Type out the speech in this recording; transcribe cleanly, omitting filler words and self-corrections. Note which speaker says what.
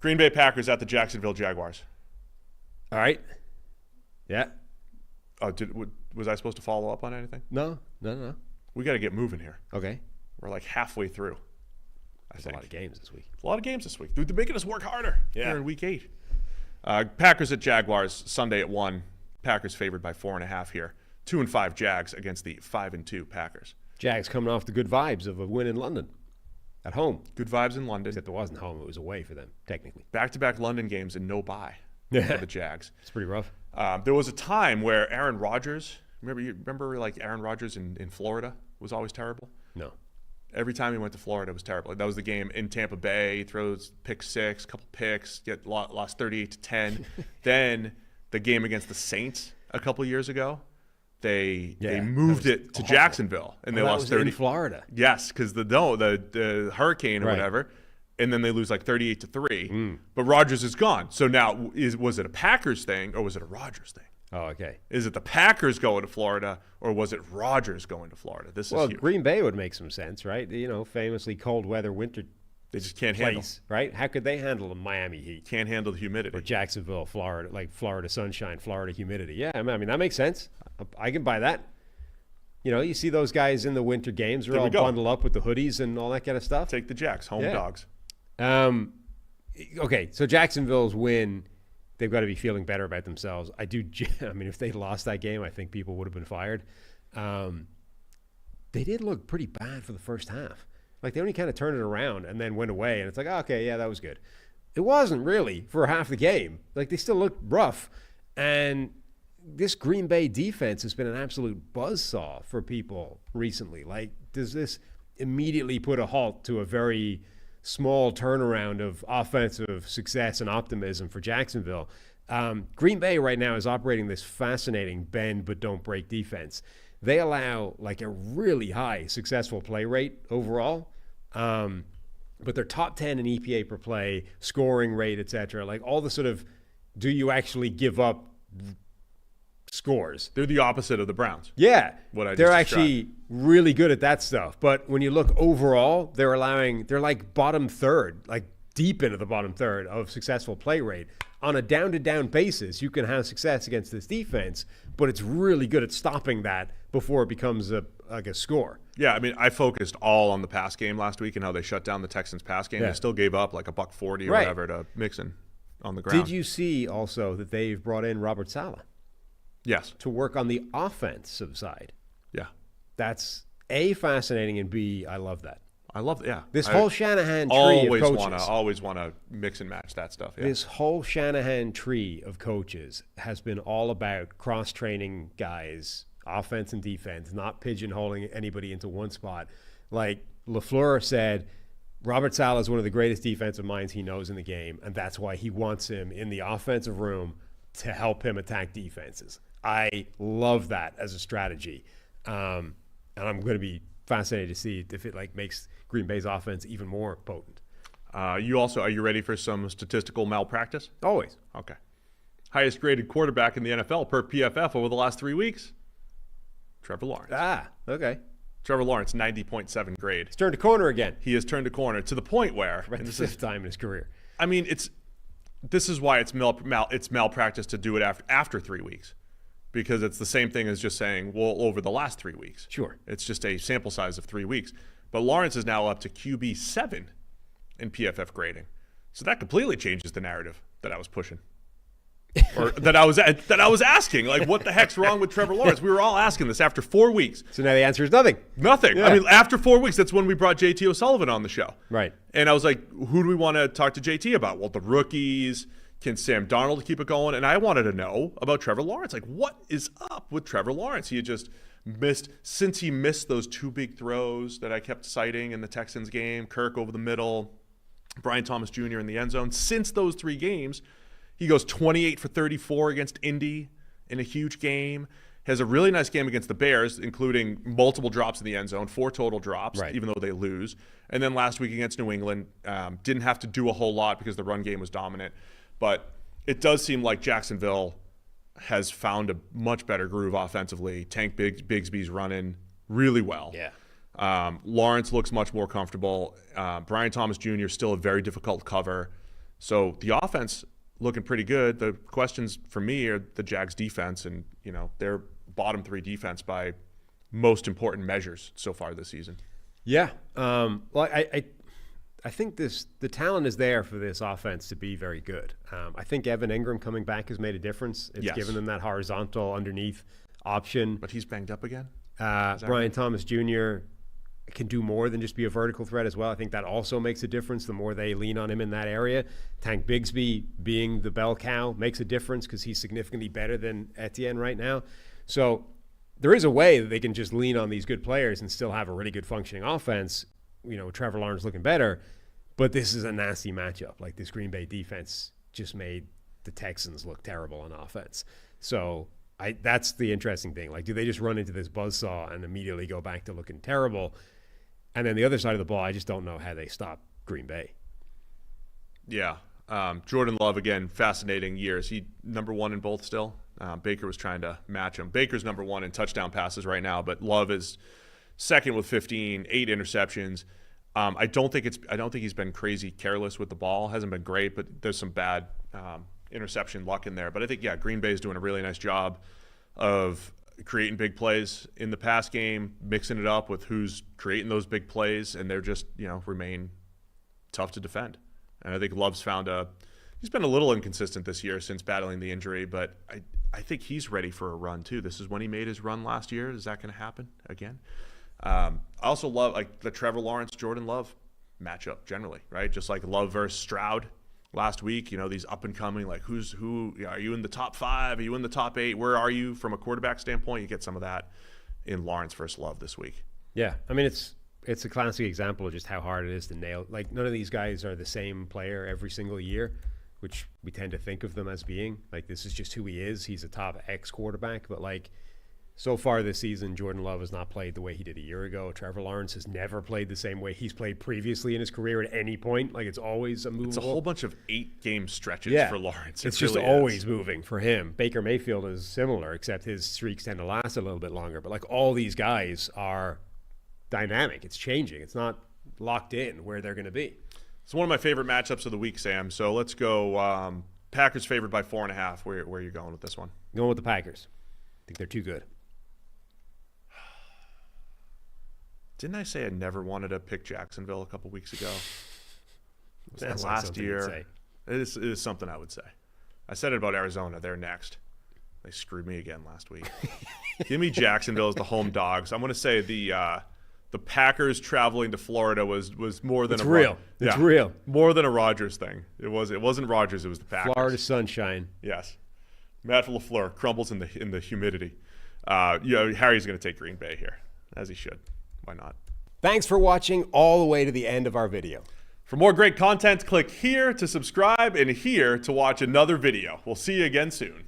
Speaker 1: Green Bay Packers at the Jacksonville Jaguars.
Speaker 2: All right. Yeah.
Speaker 1: Oh, was I supposed to follow up on anything?
Speaker 2: No.
Speaker 1: We got to get moving here.
Speaker 2: Okay.
Speaker 1: We're like halfway through.
Speaker 2: There's a lot of games this week.
Speaker 1: A lot of games this week. Dude, they're making us work harder.
Speaker 2: Yeah.
Speaker 1: Here in week 8. Packers at Jaguars, Sunday at 1. Packers favored by 4.5 here. 2-5 Jags against the 5-2 Packers.
Speaker 2: Jags coming off the good vibes of a win in London. At home.
Speaker 1: Good vibes in London.
Speaker 2: Except it wasn't home. It was away for them, technically.
Speaker 1: Back-to-back London games and no bye for the Jags.
Speaker 2: It's pretty rough.
Speaker 1: There was a time where Aaron Rodgers, remember like Aaron Rodgers in Florida was always terrible?
Speaker 2: No.
Speaker 1: Every time he went to Florida, it was terrible. That was the game in Tampa Bay. He throws pick 6, couple picks, lost 38-10. Then the game against the Saints a couple years ago, they moved it to Jacksonville, and they lost 30.
Speaker 2: In Florida.
Speaker 1: Yes, because the hurricane or whatever, and then they lose like 38-3. But Rodgers is gone. So now, was it a Packers thing or was it a Rodgers thing?
Speaker 2: Oh, okay.
Speaker 1: Is it the Packers going to Florida or was it Rodgers going to Florida? This is huge.
Speaker 2: Green Bay would make some sense, right? Famously cold weather winter.
Speaker 1: They just can't
Speaker 2: place,
Speaker 1: handle,
Speaker 2: right? How could they handle the Miami heat?
Speaker 1: Can't handle the humidity.
Speaker 2: Or Jacksonville, Florida, like Florida sunshine, Florida humidity. Yeah, I mean that makes sense. I can buy that. You see those guys in the winter games, they're all bundled up with the hoodies and all that kind of stuff.
Speaker 1: Take the Jacks, home dogs.
Speaker 2: Okay, so Jacksonville's win, they've got to be feeling better about themselves. I mean, if they lost that game, I think people would have been fired. They did look pretty bad for the first half. Like, they only kind of turned it around and then went away, and it's like, okay, yeah, that was good. It wasn't really for half the game. Like, they still looked rough. And this Green Bay defense has been an absolute buzzsaw for people recently. Like, does this immediately put a halt to a very small turnaround of offensive success and optimism for Jacksonville? Green Bay right now is operating this fascinating bend but don't break defense. They allow like a really high successful play rate overall, but they're top 10 in EPA per play, scoring rate, etc. Like all the sort of, do you actually give up scores?
Speaker 1: They're the opposite of the Browns.
Speaker 2: Yeah,
Speaker 1: They're
Speaker 2: actually really good at that stuff. But when you look overall, they're like bottom third, like deep into the bottom third of successful play rate. On a down-to-down basis, you can have success against this defense, but it's really good at stopping that before it becomes a score.
Speaker 1: Yeah, I mean, I focused all on the pass game last week and how they shut down the Texans pass game.
Speaker 2: Yeah.
Speaker 1: They still gave up like $140 or whatever to Mixon on the ground.
Speaker 2: Did you see also that they've brought in Robert Saleh?
Speaker 1: Yes.
Speaker 2: To work on the offensive side.
Speaker 1: Yeah.
Speaker 2: That's A, fascinating, and B, I love that.
Speaker 1: I love it, yeah.
Speaker 2: This whole Shanahan tree of coaches.
Speaker 1: Always want to mix and match that stuff, yeah.
Speaker 2: This whole Shanahan tree of coaches has been all about cross-training guys, offense and defense, not pigeonholing anybody into one spot. Like LaFleur said, Robert Saleh is one of the greatest defensive minds he knows in the game, and that's why he wants him in the offensive room to help him attack defenses. I love that as a strategy. And I'm going to be fascinated to see if it makes Green Bay's offense even more potent.
Speaker 1: Are you ready for some statistical malpractice?
Speaker 2: Always.
Speaker 1: Okay. Highest graded quarterback in the NFL per PFF over the last 3 weeks? Trevor Lawrence.
Speaker 2: Okay.
Speaker 1: Trevor Lawrence, 90.7 grade.
Speaker 2: He's turned a corner again.
Speaker 1: He has turned a corner to the point where...
Speaker 2: For the fifth time in his career.
Speaker 1: I mean, this is why it's malpractice to do it after 3 weeks. Because it's the same thing as just saying, well, over the last 3 weeks.
Speaker 2: Sure.
Speaker 1: It's just a sample size of 3 weeks. But Lawrence is now up to QB 7 in PFF grading. So that completely changes the narrative that I was pushing. Or that I was asking. Like, what the heck's wrong with Trevor Lawrence? We were all asking this after 4 weeks.
Speaker 2: So now the answer is nothing.
Speaker 1: Nothing. Yeah. I mean, after 4 weeks, that's when we brought JT O'Sullivan on the show.
Speaker 2: Right.
Speaker 1: And I was like, who do we want to talk to JT about? Well, the rookies. Can Sam Darnold keep it going? And I wanted to know about Trevor Lawrence. Like, what is up with Trevor Lawrence? He had just since he missed those 2 big throws that I kept citing in the Texans game, Kirk over the middle, Brian Thomas Jr. in the end zone. Since those 3 games, he goes 28 for 34 against Indy in a huge game. Has a really nice game against the Bears, including multiple drops in the end zone, 4 total drops, even though they lose. And then last week against New England, didn't have to do a whole lot because the run game was dominant. But it does seem like Jacksonville has found a much better groove offensively. Tank Bigsby's running really well.
Speaker 2: Yeah.
Speaker 1: Lawrence looks much more comfortable. Brian Thomas Jr. still a very difficult cover. So the offense looking pretty good. The questions for me are the Jags defense, and their bottom 3 defense by most important measures so far this season.
Speaker 2: Yeah. Well, I think the talent is there for this offense to be very good. I think Evan Ingram coming back has made a difference. It's given them that horizontal underneath option.
Speaker 1: But he's banged up again.
Speaker 2: Brian Thomas Jr. can do more than just be a vertical threat as well. I think that also makes a difference the more they lean on him in that area. Tank Bigsby being the bell cow makes a difference because he's significantly better than Etienne right now. So there is a way that they can just lean on these good players and still have a really good functioning offense. Trevor Lawrence looking better, but this is a nasty matchup. Like, this Green Bay defense just made the Texans look terrible on offense. So that's the interesting thing. Like, do they just run into this buzzsaw and immediately go back to looking terrible? And then the other side of the ball, I just don't know how they stop Green Bay.
Speaker 1: Yeah. Jordan Love, again, fascinating years. He number 1 in both still. Baker was trying to match him. Baker's number 1 in touchdown passes right now, but Love is second with 15, 8 interceptions. I don't think he's been crazy careless with the ball. Hasn't been great, but there's some bad interception luck in there. But I think, Green Bay is doing a really nice job of creating big plays in the pass game, mixing it up with who's creating those big plays, and they're just, remain tough to defend. And I think Love's he's been a little inconsistent this year since battling the injury, but I think he's ready for a run too. This is when he made his run last year. Is that going to happen again? I also love the Trevor Lawrence, Jordan Love matchup generally, right? Just like Love versus Stroud last week, these up and coming, like who are you in the top 5? Are you in the top 8? Where are you from a quarterback standpoint? You get some of that in Lawrence versus Love this week.
Speaker 2: Yeah. I mean, it's a classic example of just how hard it is to nail. Like, none of these guys are the same player every single year, which we tend to think of them as being. Like, this is just who he is. He's a top X quarterback, but so far this season, Jordan Love has not played the way he did a year ago. Trevor Lawrence has never played the same way he's played previously in his career at any point. Like, it's always a movable.
Speaker 1: It's a whole bunch of 8-game stretches for Lawrence.
Speaker 2: It's just always moving for him. Baker Mayfield is similar, except his streaks tend to last a little bit longer. But, all these guys are dynamic. It's changing. It's not locked in where they're going to be.
Speaker 1: It's one of my favorite matchups of the week, Sam. So let's go Packers favored by 4.5. Where are you going with this one?
Speaker 2: Going with the Packers. I think they're too good.
Speaker 1: Didn't I say I never wanted to pick Jacksonville a couple weeks ago? Was that
Speaker 2: That's
Speaker 1: last year? It is something I would say. I said it about Arizona. They're next. They screwed me again last week. Give me Jacksonville as the home dogs. I'm going to say the Packers traveling to Florida was more than
Speaker 2: real. It's real.
Speaker 1: More than a Rodgers thing. It wasn't Rodgers. It was the Packers.
Speaker 2: Florida sunshine.
Speaker 1: Yes. Matt LaFleur crumbles in the humidity. Harry's going to take Green Bay here, as he should. Why not?
Speaker 2: Thanks for watching all the way to the end of our video.
Speaker 1: For more great content, click here to subscribe and here to watch another video. We'll see you again soon.